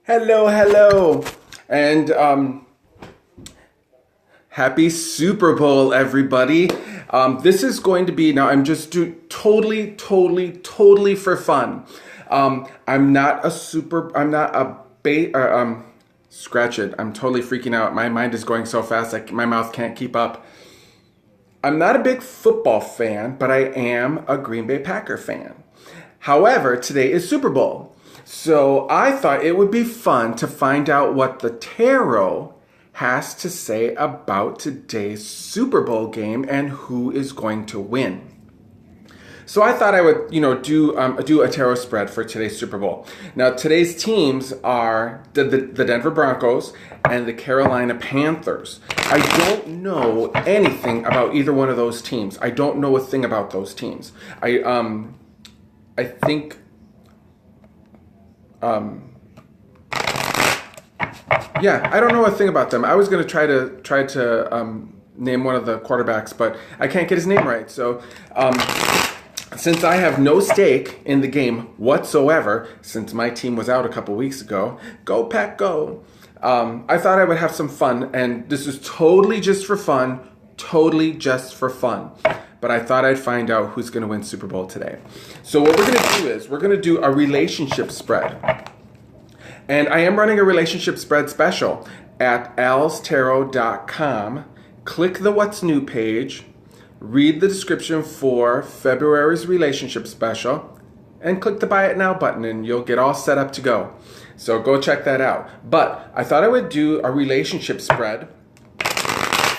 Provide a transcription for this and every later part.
Hello, and happy Super Bowl, everybody. This is going to be, now I'm just totally for fun. I'm not scratch it. I'm totally freaking out. My mind is going so fast, my mouth can't keep up. I'm not a big football fan, but I am a Green Bay Packer fan. However, today is Super Bowl. So I thought it would be fun to find out what the tarot has to say about today's Super Bowl game and who is going to win. So I thought I would, do a tarot spread for today's Super Bowl. Now, today's teams are the Denver Broncos and the Carolina Panthers. I don't know anything about either one of those teams. I don't know a thing about those teams. I think, I don't know a thing about them. I was going to try to name one of the quarterbacks, but I can't get his name right. So, since I have no stake in the game whatsoever, since my team was out a couple weeks ago, go Pack go! I thought I would have some fun, and this is totally just for fun. But I thought I'd find out who's going to win Super Bowl today. So what we're going to do is we're going to do a relationship spread. And I am running a relationship spread special at alstarot.com. Click the What's New page, read the description for February's relationship special, and click the Buy It Now button and you'll get all set up to go. So go check that out. But I thought I would do a relationship spread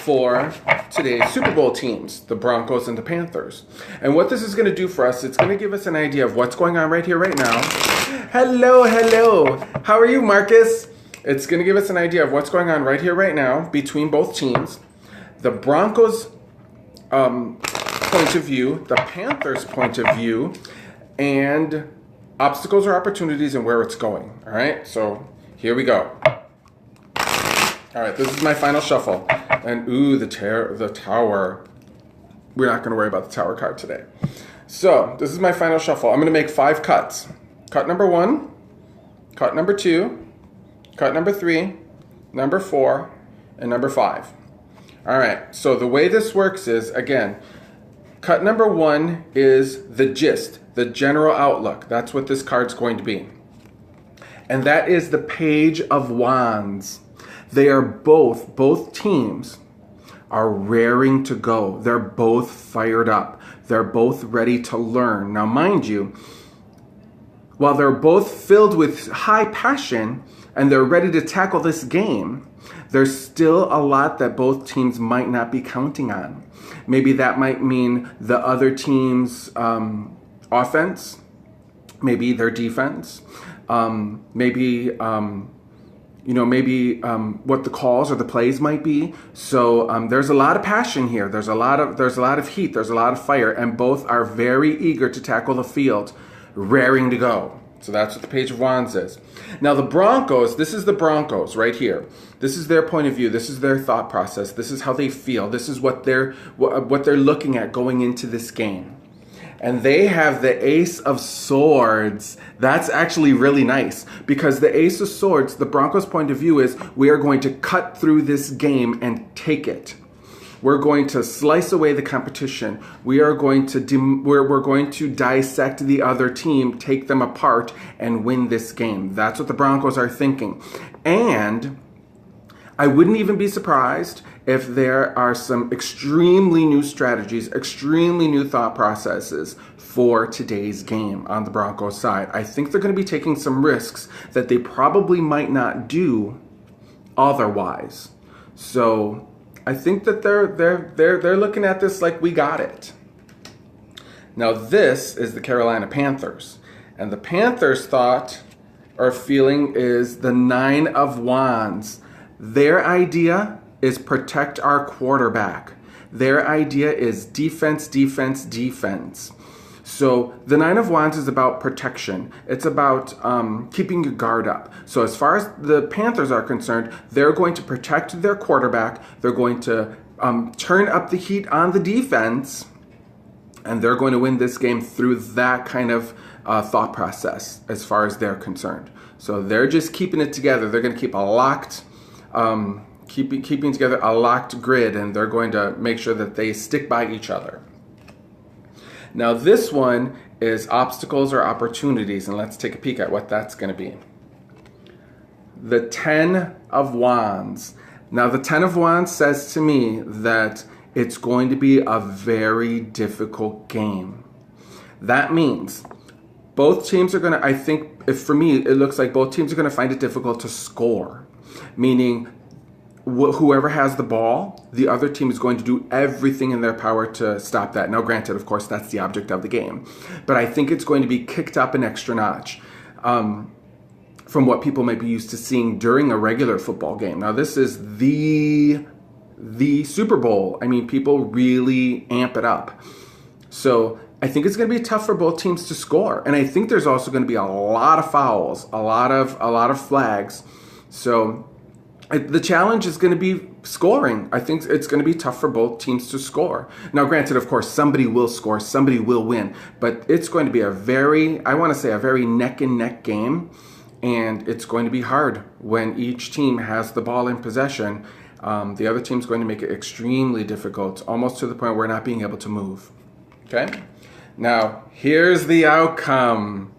for today's Super Bowl teams, the Broncos and the Panthers. And what this is going to do for us, it's going to give us an idea of what's going on right here, right now. Hello. How are you, Marcus? It's going to give us an idea of what's going on right here, right now, between both teams. The Broncos' point of view, the Panthers' point of view, and obstacles or opportunities and where it's going. All right, so here we go. All right, this is my final shuffle. And ooh, the tower. We're not going to worry about the tower card today. So this is my final shuffle. I'm going to make 5 cuts. Cut number 1, cut number 2, cut number 3, number 4, and number 5. All right, so the way this works is, again, cut number 1 is the gist, the general outlook. That's what this card's going to be. And that is the Page of Wands. They are both teams are raring to go. They're both fired up. They're both ready to learn. Now, mind you, while they're both filled with high passion and they're ready to tackle this game, there's still a lot that both teams might not be counting on. Maybe that might mean the other team's offense, maybe their defense, maybe what the calls or the plays might be. So there's a lot of passion here. There's a lot of heat. There's a lot of fire, and both are very eager to tackle the field, raring to go. So that's what the Page of Wands is. Now the Broncos, this is the Broncos right here. This is their point of view. This is their thought process. This is how they feel. This is what they're looking at going into this game. And they have the Ace of Swords. That's actually really nice because the Ace of Swords, the Broncos' point of view is we are going to cut through this game and take it. We're going to slice away the competition. We are going to we're going to dissect the other team, take them apart, and win this game. That's what the Broncos are thinking. And I wouldn't even be surprised if there are some extremely new strategies, extremely new thought processes for today's game on the Broncos side. I think they're going to be taking some risks that they probably might not do otherwise. So I think that they're looking at this like we got it. Now this is the Carolina Panthers, and the Panthers' thought or feeling is the 9 of Wands. Their idea is protect our quarterback. Their idea is defense. So the 9 of Wands is about protection. It's about keeping your guard up. So as far as the Panthers are concerned, they're going to protect their quarterback. They're going to turn up the heat on the defense, and they're going to win this game through that kind of thought process as far as they're concerned. So they're just keeping it together. They're going to keep a locked, keeping together a locked grid, and they're going to make sure that they stick by each other. Now this one is obstacles or opportunities, and let's take a peek at what that's going to be. The 10 of Wands. Now the 10 of Wands says to me that it's going to be a very difficult game. That means both teams are going to, I think, for me, it looks like both teams are going to find it difficult to score. Meaning, whoever has the ball, the other team is going to do everything in their power to stop that. Now, granted, of course, that's the object of the game. But I think it's going to be kicked up an extra notch from what people might be used to seeing during a regular football game. Now, this is the Super Bowl. I mean, people really amp it up. So I think it's going to be tough for both teams to score. And I think there's also going to be a lot of fouls, a lot of flags. So the challenge is going to be scoring. I think it's going to be tough for both teams to score. Now, granted, of course, somebody will score, somebody will win, but it's going to be a very neck and neck game, and it's going to be hard when each team has the ball in possession. The other team's going to make it extremely difficult, almost to the point where not being able to move. Okay? Now, here's the outcome.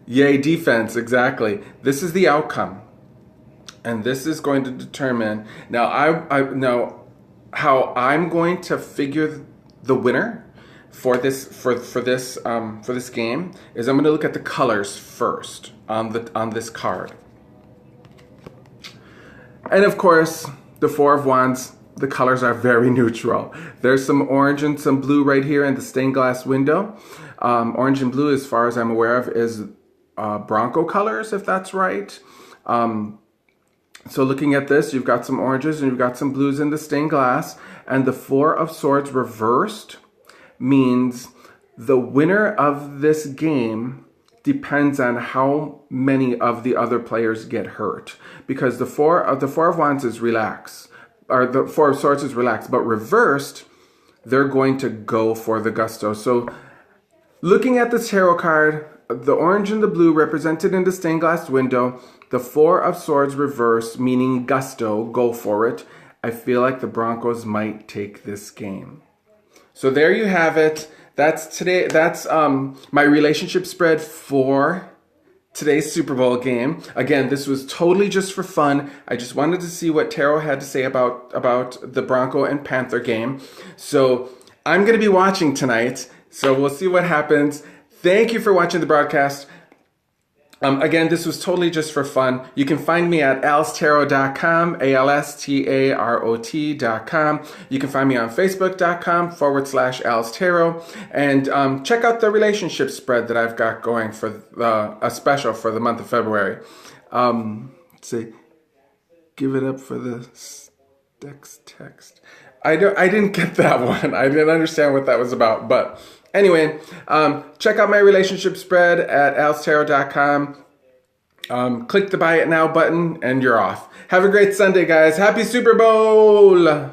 Yay, defense, exactly. This is the outcome. And this is going to determine now. Now how I'm going to figure the winner for this game is I'm going to look at the colors first on this card. And of course, the 4 of Wands, the colors are very neutral. There's some orange and some blue right here in the stained glass window. Orange and blue, as far as I'm aware of, is Bronco colors, if that's right. So looking at this, you've got some oranges and you've got some blues in the stained glass. And the 4 of Swords reversed means the winner of this game depends on how many of the other players get hurt. Because the 4 of Wands is relaxed, or the 4 of Swords is relaxed, but reversed, they're going to go for the gusto. So looking at this tarot card, the orange and the blue represented in the stained glass window, the 4 of Swords reversed, meaning gusto, go for it. I feel like the Broncos might take this game. So there you have it. That's today. That's my relationship spread for today's Super Bowl game. Again, this was totally just for fun. I just wanted to see what tarot had to say about the Bronco and Panther game. So I'm going to be watching tonight. So we'll see what happens. Thank you for watching the broadcast. Again, this was totally just for fun. You can find me at alstarot.com, alstarot.com. You can find me on facebook.com/alstarot. And check out the relationship spread that I've got going for a special for the month of February. Say, give it up for the text. I didn't get that one. I didn't understand what that was about, but anyway, check out my relationship spread at alstarot.com. Click the Buy It Now button, and you're off. Have a great Sunday, guys. Happy Super Bowl!